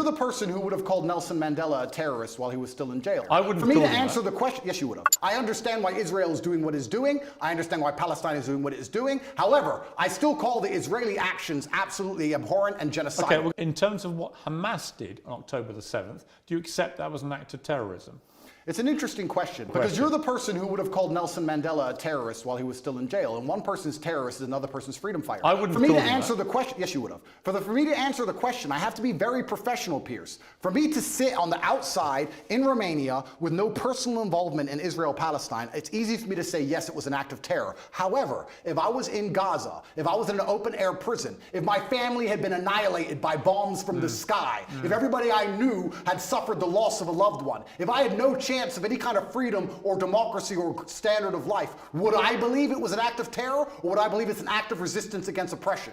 the person who would have called Nelson Mandela a terrorist while he was still in jail. I wouldn't For me call to him answer that. the question, yes, you would have. I understand why Israel is doing what it's doing. I understand why Palestine is doing what it's doing. However, I still call the Israeli actions absolutely abhorrent and genocidal. Okay, well, in terms of what Hamas did on October the 7th, do you accept that was an act of terrorism? It's an interesting question, because you're the person who would have called Nelson Mandela a terrorist while he was still in jail, and one person's terrorist is another person's freedom fighter. I wouldn't For me call to him answer that. the question, yes, you would have. For me to answer the question, I have to be very professional, Pierce. For me to sit on the outside in Romania with no personal involvement in Israel-Palestine, it's easy for me to say, yes, it was an act of terror. However, if I was in Gaza, if I was in an open-air prison, if my family had been annihilated by bombs from the sky, if everybody I knew had suffered the loss of a loved one, if I had no chance of any kind of freedom or democracy or standard of life, would I believe it was an act of terror, or would I believe it's an act of resistance against oppression?